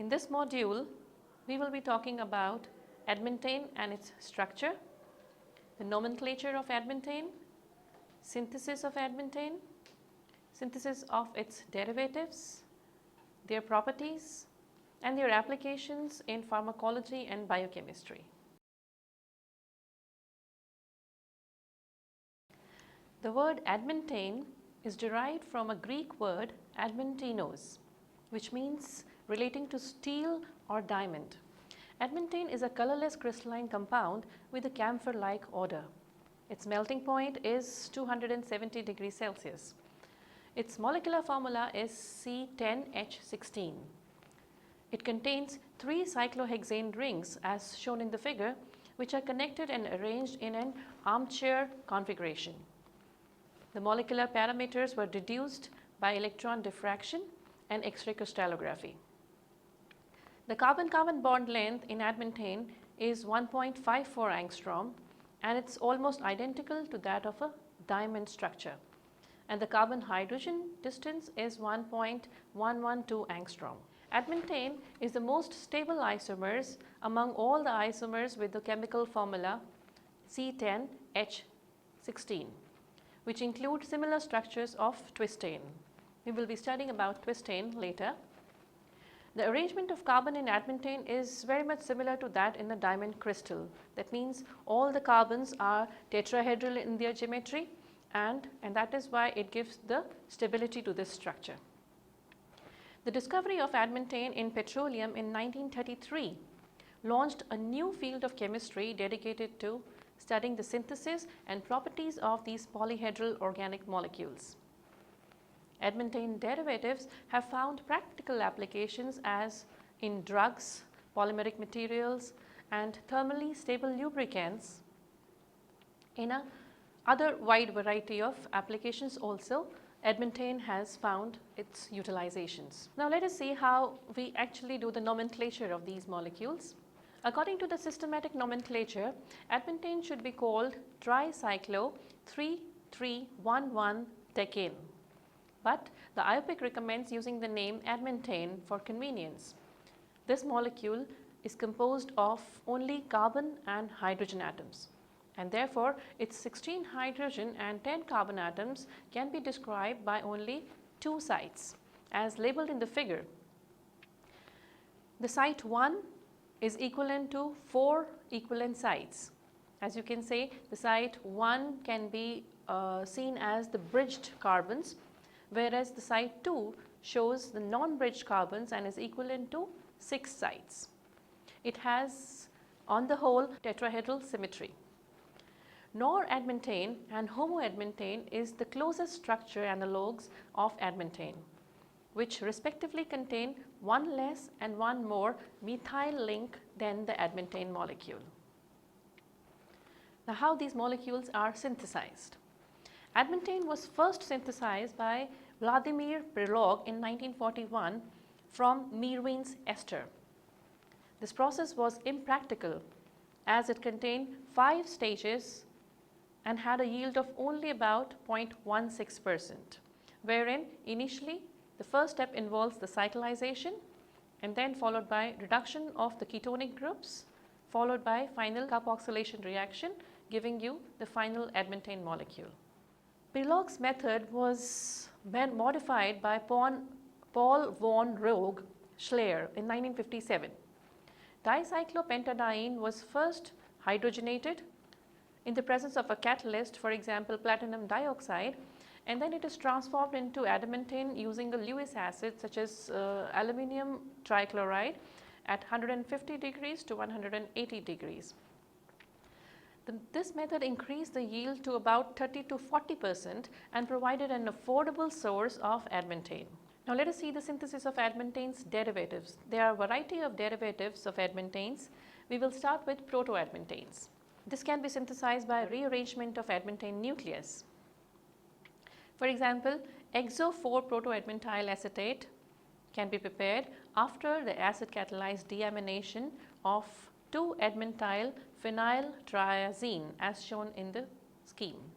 In this module, we will be talking about adamantane and its structure, the nomenclature of adamantane, synthesis of adamantane, synthesis of its derivatives, their properties, and their applications in pharmacology and biochemistry. The word adamantane is derived from a Greek word adamantinos, which means relating to steel or diamond. Adamantane is a colorless crystalline compound with a camphor-like odor. Its melting point is 270 degrees Celsius. Its molecular formula is C10H16. It contains 3 cyclohexane rings as shown in the figure, which are connected and arranged in an armchair configuration. The molecular parameters were deduced by electron diffraction and X-ray crystallography. The carbon-carbon bond length in adamantane is 1.54 angstrom, and it's almost identical to that of a diamond structure. And the carbon-hydrogen distance is 1.112 angstrom. Adamantane is the most stable isomers among all the isomers with the chemical formula C10H16, which include similar structures of twistane. We will be studying about twistane later. The arrangement of carbon in adamantane is very much similar to that in the diamond crystal. That means all the carbons are tetrahedral in their geometry, and that is why it gives the stability to this structure. The discovery of adamantane in petroleum in 1933 launched a new field of chemistry dedicated to studying the synthesis and properties of these polyhedral organic molecules. Adamantane derivatives have found practical applications as in drugs, polymeric materials, and thermally stable lubricants. In a other wide variety of applications also, adamantane has found its utilizations. Now let us see how we actually do the nomenclature of these molecules. According to the systematic nomenclature, adamantane should be called tricyclo-3,3,1,1-decane. But the IUPAC recommends using the name adamantane for convenience. This molecule is composed of only carbon and hydrogen atoms, and therefore its 16 hydrogen and 10 carbon atoms can be described by only 2 sites as labeled in the figure. The site 1 is equivalent to 4 equivalent sites. As you can say, the site 1 can be seen as the bridged carbons, whereas the site 2 shows the non-bridged carbons and is equivalent to 6 sites. It has on the whole tetrahedral symmetry. Noradamantane and homoadamantane is the closest structure analogues of adamantane, which respectively contain 1 less and 1 more methyl link than the adamantane molecule. Now, how these molecules are synthesized. Adamantane was first synthesized by Vladimir Prelog in 1941 from Meerwein's ester. This process was impractical as it contained 5 stages and had a yield of only about 0.16%, wherein initially the first step involves the cyclization and then followed by reduction of the ketonic groups, followed by final carboxylation reaction, giving you the final adamantane molecule. Prelog's method was modified by Paul von Roeg-Schleyer in 1957. Dicyclopentadiene was first hydrogenated in the presence of a catalyst, for example platinum dioxide, and then it is transformed into adamantane using a Lewis acid such as aluminium trichloride at 150 degrees to 180 degrees. This method increased the yield to about 30 to 40% and provided an affordable source of adamantane. Now let us see the synthesis of adamantane's derivatives. There are a variety of derivatives of adamantanes. We will start with protoadamantanes. This can be synthesized by rearrangement of adamantane nucleus. For example, exo-4-protoadamantyl acetate can be prepared after the acid catalyzed deamination of 2-adamantyl phenyltriazine as shown in the scheme.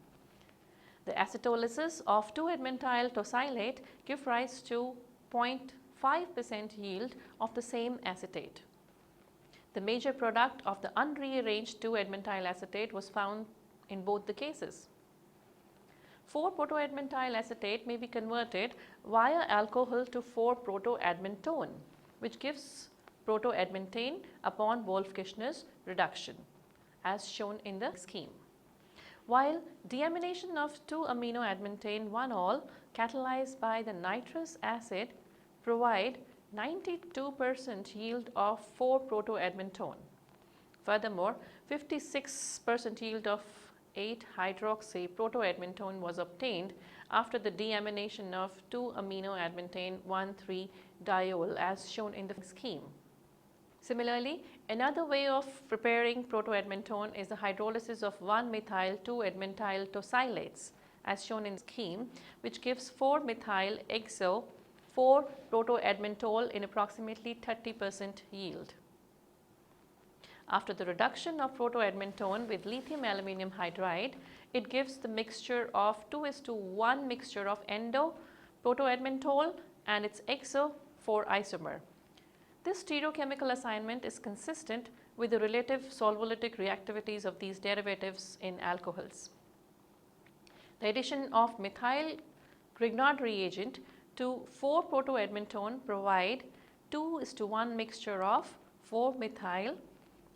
The acetolysis of 2-adamantyl tosylate give rise to 5% yield of the same acetate. The major product of the unrearranged 2-admantyl acetate was found in both the cases. 4-protoadmantyl acetate may be converted via alcohol to 4-protoadamantone, which gives protoadamantane upon Wolff-Kishner's reduction, as shown in the scheme. While deamination of 2-aminoadamantane 1-ol catalyzed by the nitrous acid provide 92% yield of 4-protoadamantone. Furthermore, 56% yield of 8-hydroxy protoadamantone was obtained after the deamination of 2-aminoadamantane 1,3-diol as shown in the scheme. Similarly, another way of preparing protoadamantone is the hydrolysis of 1-methyl 2-admantyl tosylates as shown in the scheme, which gives 4-methyl-exo 4-protoadamantol in approximately 30% yield. After the reduction of protoadamantone with lithium aluminum hydride, it gives the mixture of 2:1 mixture of endo-protoadamantol and its exo 4 isomer. This stereochemical assignment is consistent with the relative solvolytic reactivities of these derivatives in alcohols. The addition of methyl Grignard reagent to 4-protoadamantone provide 2:1 mixture of 4-methyl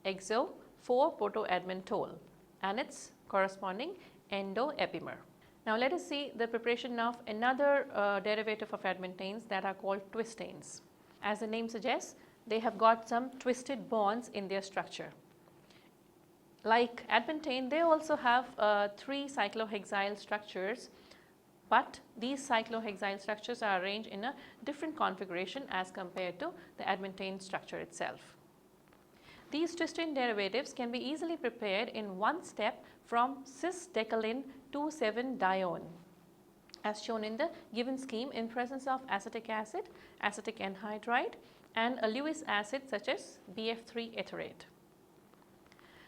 exo 4-protoadamantol and its corresponding endo-epimer. Now let us see the preparation of another derivative of admantanes that are called twistanes. As the name suggests, they have got some twisted bonds in their structure. Like admantane, they also have 3 cyclohexyl structures, but these cyclohexyl structures are arranged in a different configuration as compared to the admantane structure itself. These twistane derivatives can be easily prepared in one step from cis-decalin 2,7-dione as shown in the given scheme in presence of acetic acid, acetic anhydride and a Lewis acid such as BF3 etherate.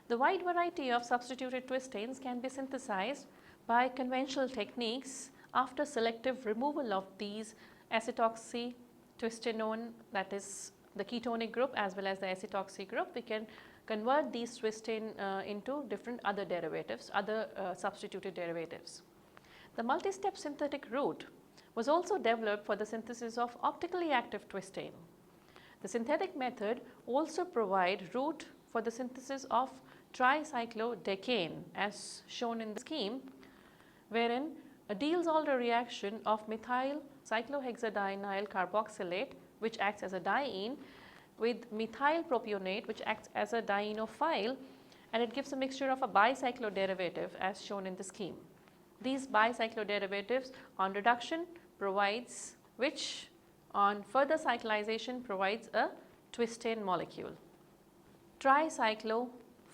The wide variety of substituted twistanes can be synthesized by conventional techniques after selective removal of these acetoxy twistanone, that is the ketonic group as well as the acetoxy group. We can convert these twistane into different other derivatives, other substituted derivatives. The multi-step synthetic route was also developed for the synthesis of optically active twistane. The synthetic method also provides route for the synthesis of tricyclodecane as shown in the scheme, wherein a Diels-Alder reaction of methyl cyclohexadienyl carboxylate, which acts as a diene, with methyl propionate, which acts as a dienophile, and it gives a mixture of a bicycloderivative as shown in the scheme. These bicycloderivatives on reduction provides, which on further cyclization provides a twistane molecule. Tricyclo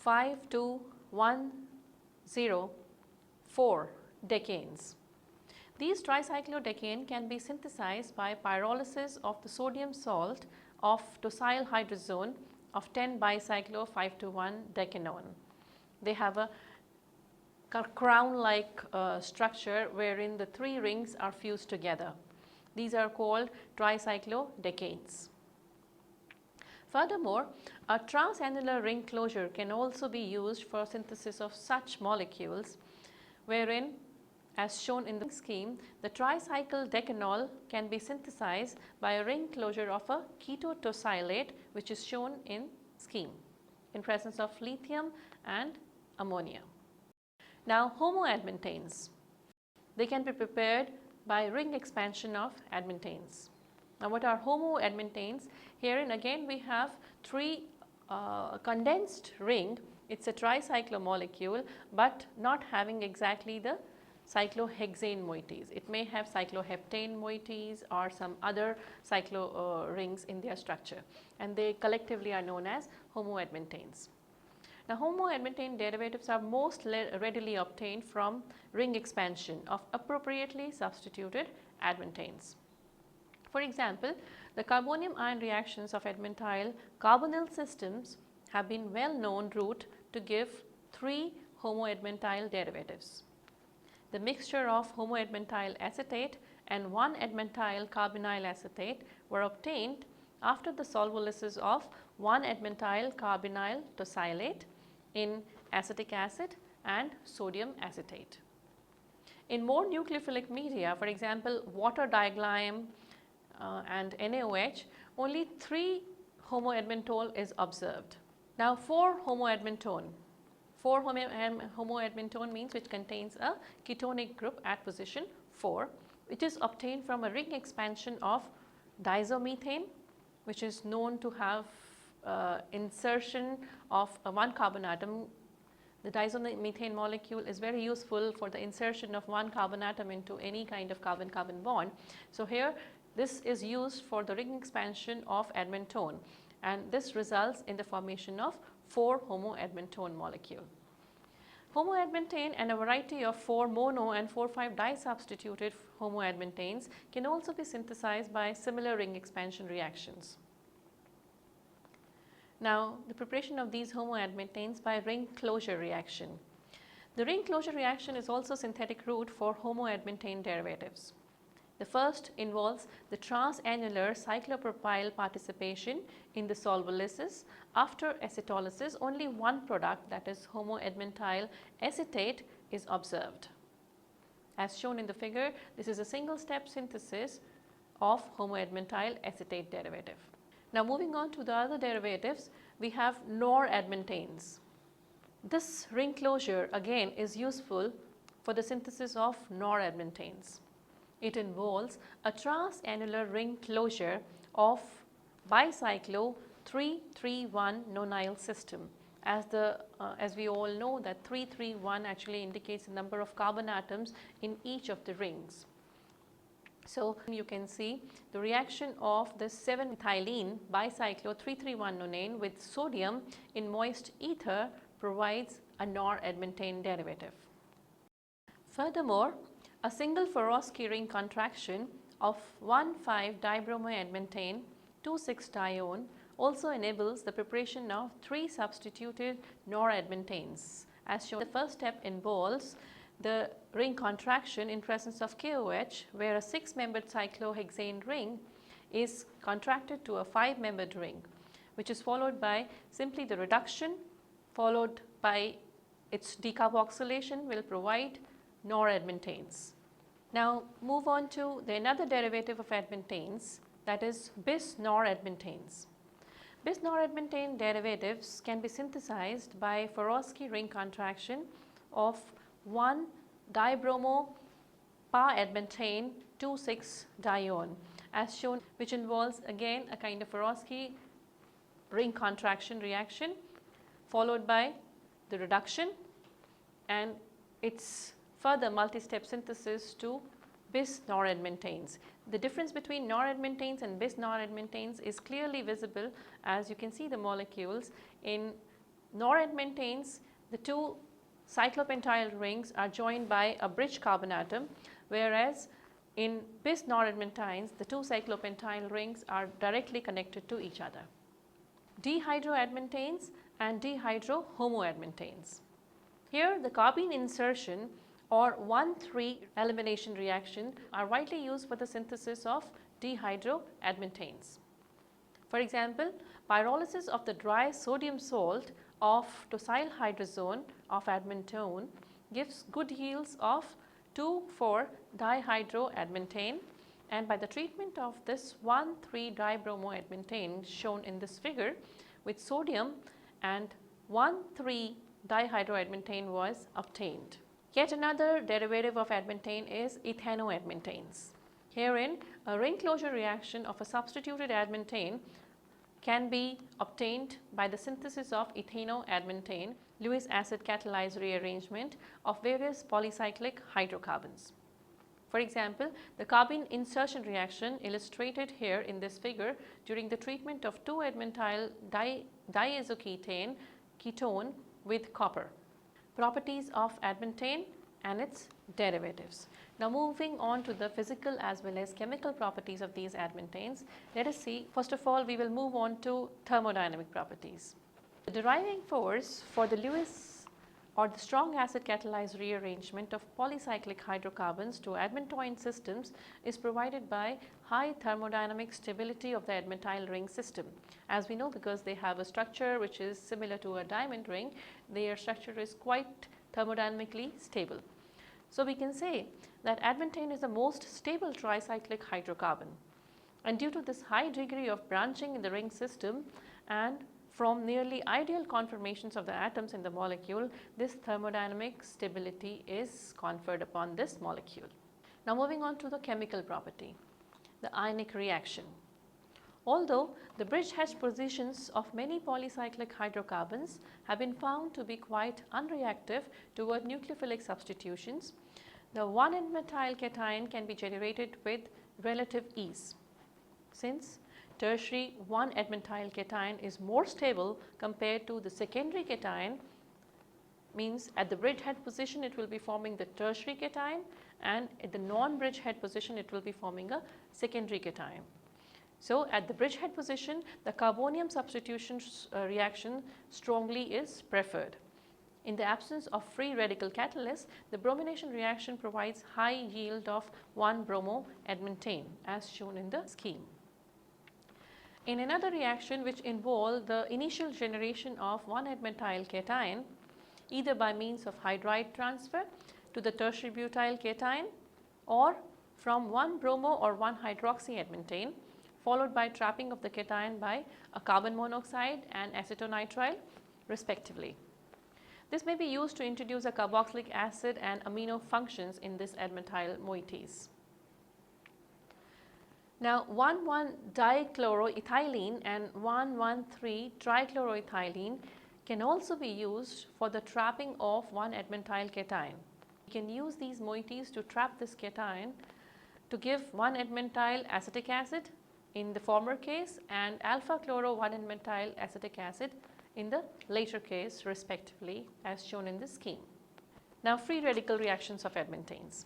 5,2,1,0,4 decanes. These tricyclodecane can be synthesized by pyrolysis of the sodium salt of tosyl hydrazone of 10-bicyclo 5,2,1 decanone. They have a crown-like structure wherein the 3 rings are fused together. These are called tricyclodecanes. Furthermore, a transannular ring closure can also be used for synthesis of such molecules, wherein as shown in the scheme, the tricycle decanol can be synthesized by a ring closure of a ketotosylate, which is shown in scheme in presence of lithium and ammonia. Now homoadmantanes, they can be prepared by ring expansion of admantanes. Now what are homoadmantanes? Herein again we have 3 condensed ring. It's a tricyclo molecule, but not having exactly the cyclohexane moieties. It may have cycloheptane moieties or some other cyclo rings in their structure, and they collectively are known as homoadmantanes. Now homoadmantane derivatives are most readily obtained from ring expansion of appropriately substituted admantanes. For example, the carbonium ion reactions of admantyl carbonyl systems have been well known route to give 3 homoadmantyl derivatives. The mixture of homoadmantyl acetate and 1-admantyl carbonyl acetate were obtained after the solvolysis of 1-admantyl carbonyl tosylate in acetic acid and sodium acetate. In more nucleophilic media, for example, water diglyme and NaOH, only 3 homoadmantol is observed. Now, 4-homoadmantone. 4-homoadmantone means which contains a ketonic group at position 4, which is obtained from a ring expansion of diazomethane, which is known to have insertion of one carbon atom. The diazomethane molecule is very useful for the insertion of one carbon atom into any kind of carbon-carbon bond. So, here this is used for the ring expansion of admantone, and this results in the formation of 4-homoadmantone molecule. Homoadmantane and a variety of 4-mono and 4,5 disubstituted homoadmantanes can also be synthesized by similar ring expansion reactions. Now, the preparation of these homoadmantanes by ring closure reaction. The ring closure reaction is also synthetic route for homoadmantane derivatives. The first involves the transannular cyclopropyl participation in the solvolysis. After acetolysis, only one product, that is homoadmantyl acetate, is observed. As shown in the figure, this is a single step synthesis of homoadmantyl acetate derivative. Now, moving on to the other derivatives, we have noradmantanes. This ring closure again is useful for the synthesis of noradmantanes. It involves a transannular ring closure of bicyclo 3,3,1 nonyl system. As we all know that 3,3,1 actually indicates the number of carbon atoms in each of the rings. So, you can see the reaction of the 7-methylene bicyclo 3,3,1 nonane with sodium in moist ether provides a noradmantane derivative. Furthermore, a single Ferotsky ring contraction of 1,5-dibromoadmantane 2,6-dione also enables the preparation of 3 substituted noradmantanes. As shown, the first step involves the ring contraction in presence of KOH, where a 6-membered cyclohexane ring is contracted to a 5-membered ring, which is followed by simply the reduction, followed by its decarboxylation will provide noradmantanes. Now, move on to another derivative of admantanes, that is Bisnoradamantane. Bisnoradamantane derivatives can be synthesized by Ferotsky ring contraction of 1-dibromo-pa-admantane 2,6-dione, as shown, which involves again a kind of Ferotsky ring contraction reaction followed by the reduction and its further multi-step synthesis to bisnoradmantanes. The difference between noradmantanes and bisnoradmantanes is clearly visible, as you can see the molecules. In noradmantanes, the 2 cyclopentyl rings are joined by a bridge carbon atom, whereas in bisnoradmantanes, the 2 cyclopentyl rings are directly connected to each other. Dehydroadmantanes and dehydrohomoadmantanes. Here, the carbene insertion or 1,3 elimination reaction are widely used for the synthesis of dehydroadmantanes. For example, pyrolysis of the dry sodium salt of tosyl hydrazone of admantone gives good yields of 2,4-dihydroadmantane, and by the treatment of this 1,3-dibromoadmantane shown in this figure with sodium, and 1,3-dihydroadmantane was obtained. Yet another derivative of admantane is ethanoadmantanes. Herein, a ring closure reaction of a substituted admantane can be obtained by the synthesis of ethanoadmantane, Lewis acid catalyzed rearrangement of various polycyclic hydrocarbons. For example, the carbene insertion reaction illustrated here in this figure during the treatment of 2-admantyl diazoketane ketone with copper. Properties of admantane and its derivatives. Now, moving on to the physical as well as chemical properties of these admantanes, let us see. First of all, we will move on to thermodynamic properties. The deriving force for the Lewis or the strong acid catalyzed rearrangement of polycyclic hydrocarbons to adamantane systems is provided by high thermodynamic stability of the adamantyl ring system. As we know, because they have a structure which is similar to a diamond ring, their structure is quite thermodynamically stable. So we can say that adamantane is the most stable tricyclic hydrocarbon, and due to this high degree of branching in the ring system and from nearly ideal conformations of the atoms in the molecule, this thermodynamic stability is conferred upon this molecule. Now moving on to the chemical property, the ionic reaction. Although the bridgehead positions of many polycyclic hydrocarbons have been found to be quite unreactive toward nucleophilic substitutions, the 1,N-methyl cation can be generated with relative ease, since tertiary 1,N-methyl cation is more stable compared to the secondary cation. Means at the bridgehead position it will be forming the tertiary cation, and at the non-bridgehead position it will be forming a secondary cation. So at the bridgehead position, the carbonium substitution reaction strongly is preferred. In the absence of free radical catalyst, the bromination reaction provides high yield of 1-bromoadamantane as shown in the scheme. In another reaction which involved the initial generation of 1,N-methyl cation, either by means of hydride transfer to the tertiary butyl cation or from 1-bromo or 1-hydroxyadamantane, followed by trapping of the cation by a carbon monoxide and acetonitrile respectively. This may be used to introduce a carboxylic acid and amino functions in this adamantyl moieties. Now 1,1-dichloroethylene and 1,1,3-trichloroethylene can also be used for the trapping of 1,N-methyl cation. We can use these moieties to trap this cation to give 1,N-methyl acetic acid in the former case and alpha-chloro 1,N-methyl acetic acid in the later case respectively, as shown in this scheme. Now free radical reactions of adamantanes.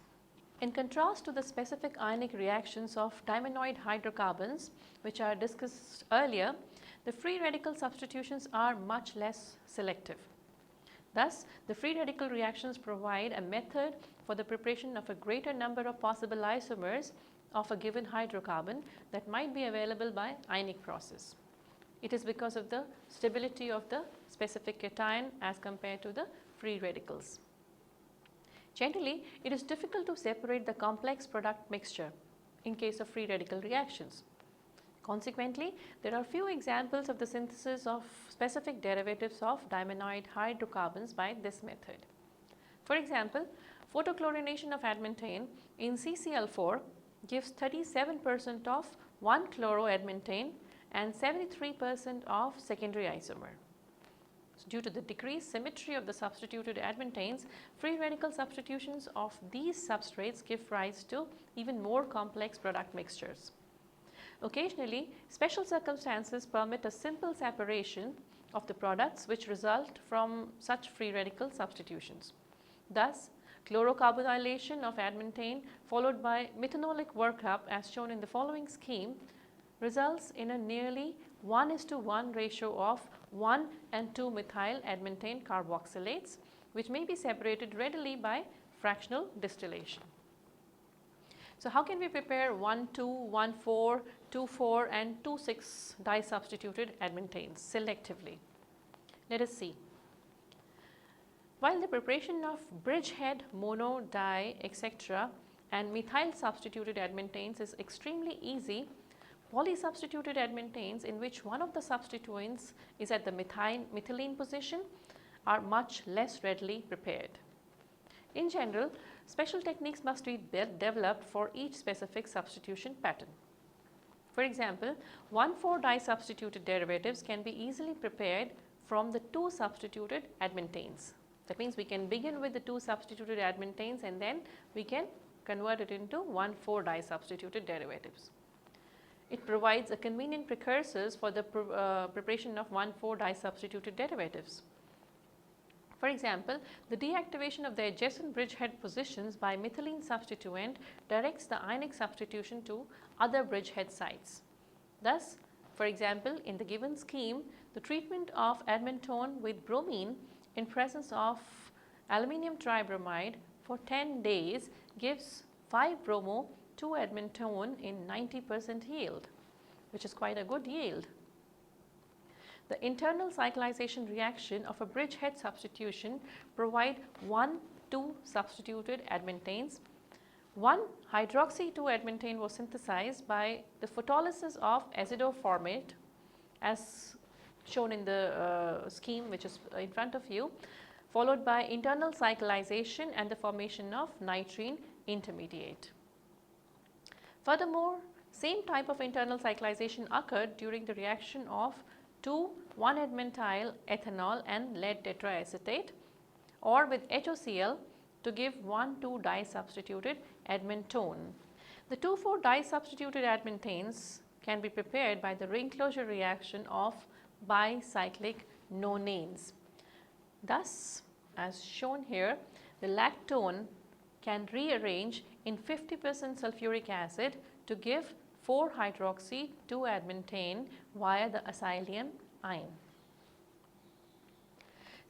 In contrast to the specific ionic reactions of diamonoid hydrocarbons which are discussed earlier, the free radical substitutions are much less selective. Thus, the free radical reactions provide a method for the preparation of a greater number of possible isomers of a given hydrocarbon that might be available by ionic process. It is because of the stability of the specific cation as compared to the free radicals. Generally, it is difficult to separate the complex product mixture in case of free radical reactions. Consequently, there are few examples of the synthesis of specific derivatives of diamonoid hydrocarbons by this method. For example, photochlorination of adamantane in CCl4 gives 37% of 1-chloroadamantane and 73% of secondary isomer. So due to the decreased symmetry of the substituted adamantanes, free radical substitutions of these substrates give rise to even more complex product mixtures. Occasionally, special circumstances permit a simple separation of the products which result from such free radical substitutions. Thus, chlorocarbonylation of adamantane followed by methanolic workup as shown in the following scheme results in a nearly 1:1 ratio of 1 and 2 methyl adamantane carboxylates, which may be separated readily by fractional distillation. So how can we prepare 1,2, 1,4, 2,4 and 2,6 disubstituted adamantanes selectively? Let us see. While the preparation of bridgehead, mono, di, etc. and methyl substituted adamantanes is extremely easy, polysubstituted adamantanes in which one of the substituents is at the methylene position are much less readily prepared. In general, special techniques must be developed for each specific substitution pattern. For example, 1,4 disubstituted derivatives can be easily prepared from the 2 substituted adamantanes. That means we can begin with the 2 substituted adamantanes and then we can convert it into 1,4 disubstituted derivatives. It provides a convenient precursors for the preparation of 1,4 disubstituted derivatives. For example, the deactivation of the adjacent bridgehead positions by methylene substituent directs the ionic substitution to other bridgehead sites. Thus, for example, in the given scheme, the treatment of adamantane with bromine in presence of aluminium tribromide for 10 days gives 5-bromo-2-adamantone in 90% yield, which is quite a good yield. The internal cyclization reaction of a bridgehead substitution provide 1 2 substituted adamantanes. 1 hydroxy-2-adamantane was synthesized by the photolysis of azidoformate as shown in the scheme which is in front of you, followed by internal cyclization and the formation of nitrene intermediate. Furthermore, same type of internal cyclization occurred during the reaction of 2,1-admantyl ethanol and lead tetraacetate or with HOCl to give 1,2-disubstituted adamantone. The 2,4-disubstituted adamantanes can be prepared by the ring closure reaction of bicyclic nonanes. Thus, as shown here, the lactone can rearrange in 50% sulfuric acid to give 4-hydroxy-2-adamantane via the acylium ion.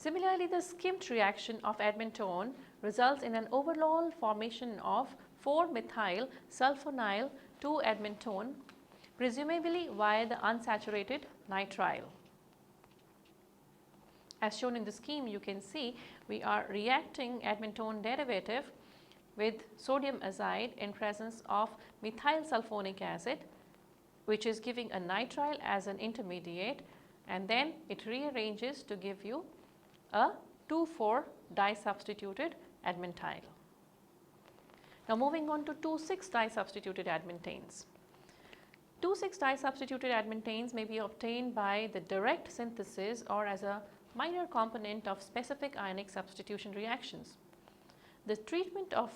Similarly, the skimmed reaction of adamantone results in an overall formation of 4-methyl sulfonyl 2-adamantone, presumably via the unsaturated nitrile. As shown in the scheme, you can see we are reacting adamantone derivative with sodium azide in presence of methyl sulfonic acid, which is giving a nitrile as an intermediate, and then it rearranges to give you a 2,4-disubstituted adamantyl. Now moving on to 2,6-disubstituted adamantanes. 2,6-disubstituted adamantanes may be obtained by the direct synthesis or as a minor component of specific ionic substitution reactions. The treatment of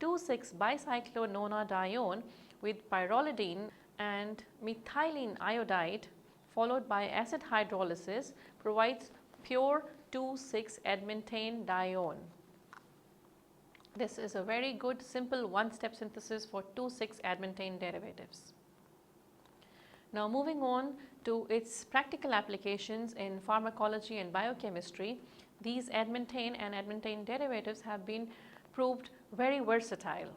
2,6-bicyclononadione with pyrrolidine and methylene iodide followed by acid hydrolysis provides pure 2,6-adamantane dione. This is a very good simple one-step synthesis for 2,6-adamantane derivatives. Now moving on to its practical applications in pharmacology and biochemistry, these adamantane and adamantane derivatives have been proved very versatile.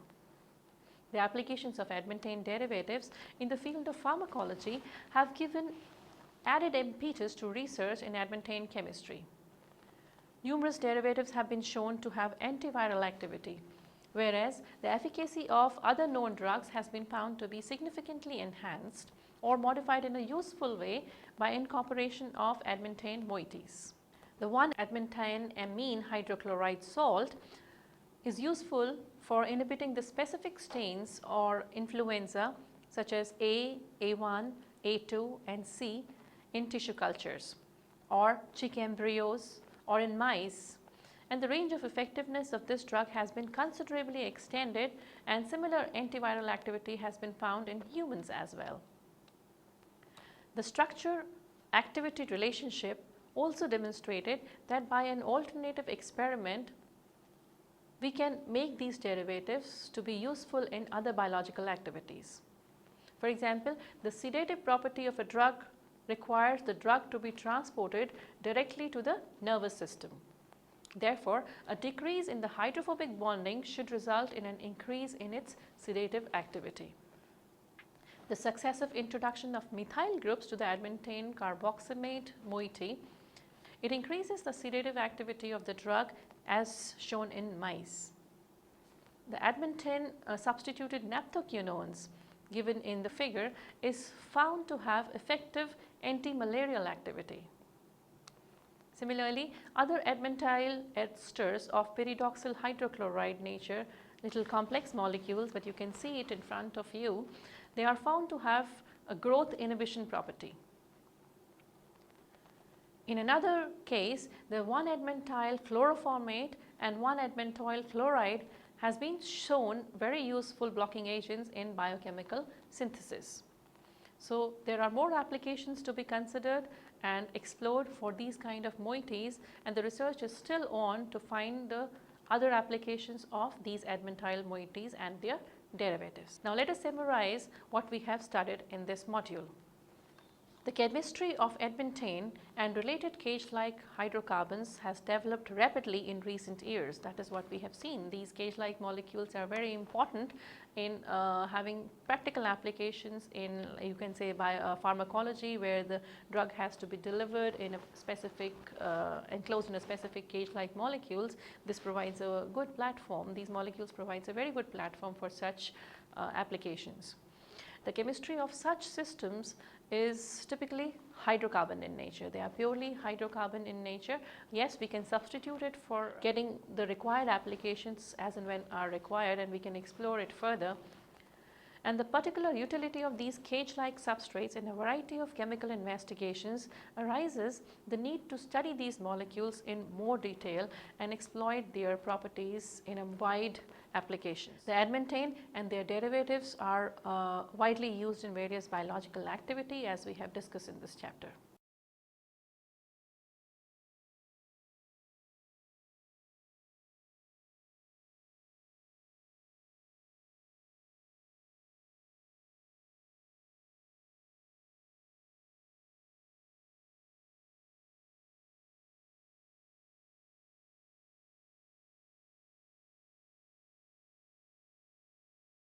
The applications of adamantane derivatives in the field of pharmacology have given added impetus to research in adamantane chemistry. Numerous derivatives have been shown to have antiviral activity, whereas the efficacy of other known drugs has been found to be significantly enhanced or modified in a useful way by incorporation of adamantane moieties. The 1-adamantane amine hydrochloride salt is useful for inhibiting the specific stains or influenza such as A, A1, A2 and C in tissue cultures or chick embryos or in mice, and the range of effectiveness of this drug has been considerably extended and similar antiviral activity has been found in humans as well. The structure-activity relationship also demonstrated that by an alternative experiment we can make these derivatives to be useful in other biological activities. For example, the sedative property of a drug requires the drug to be transported directly to the nervous system. Therefore, a decrease in the hydrophobic bonding should result in an increase in its sedative activity. The successive introduction of methyl groups to the adamantane carboxymate moiety, it increases the sedative activity of the drug as shown in mice. The adamantane substituted naphthoquinones given in the figure is found to have effective anti-malarial activity. Similarly, other adamantyl esters of pyridoxal hydrochloride nature, little complex molecules, but you can see it in front of you, they are found to have a growth inhibition property. In another case, the 1-admantyl chloroformate and 1-admantoyl chloride has been shown very useful blocking agents in biochemical synthesis. So, there are more applications to be considered and explored for these kind of moieties, and the research is still on to find the other applications of these admantyl moieties and their derivatives. Now, let us summarize what we have studied in this module. The chemistry of adamantane and related cage-like hydrocarbons has developed rapidly in recent years. That is what we have seen. These cage-like molecules are very important in having practical applications in, you can say, pharmacology, where the drug has to be delivered in a specific, enclosed in a specific cage-like molecules. This provides a good platform. These molecules provides a very good platform for such applications. The chemistry of such systems is typically hydrocarbon in nature. They are purely hydrocarbon in nature. Yes, we can substitute it for getting the required applications as and when are required, and we can explore it further. And the particular utility of these cage-like substrates in a variety of chemical investigations arises the need to study these molecules in more detail and exploit their properties in a wide applications. The adamantane and their derivatives are widely used in various biological activity, as we have discussed in this chapter.